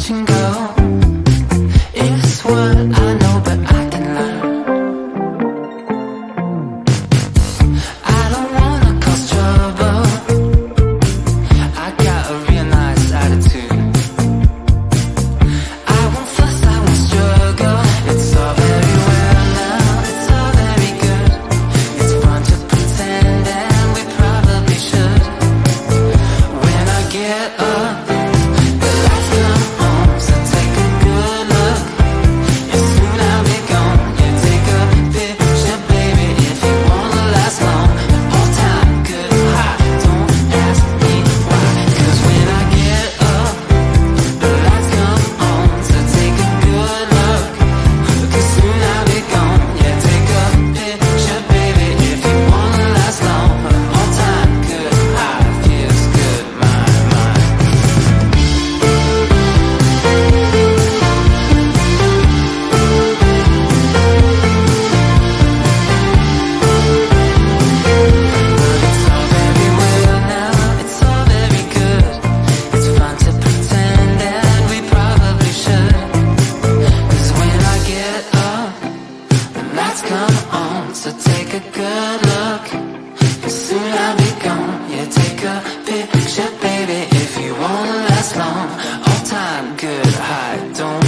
and go. It's what I know, but I can learn. I don't wanna cause trouble. I got a real nice attitude. I won't fuss, I won't struggle. It's all very well now, it's all very good. It's fun to pretend, and we probably should. When I get up, the lights come on, so take a good look. And soon I'll be gone. You take a picture, baby, if you wanna last long. All time good high, don't ask me why. 'Cause when I get up, the lights come on, so take a good look. 'Cause soon I'll be gone. Yeah, take a picture, baby, if you wanna last long. All time good high, feels good, my mind. It's all very well now, it's all very good. It's fun to pretend, and we probably should. 'Cause when I get up, the lights come on, so take a good look. 'Cause soon I'll be gone. Yeah, take a picture, baby, if you wanna last long. All time good high, don't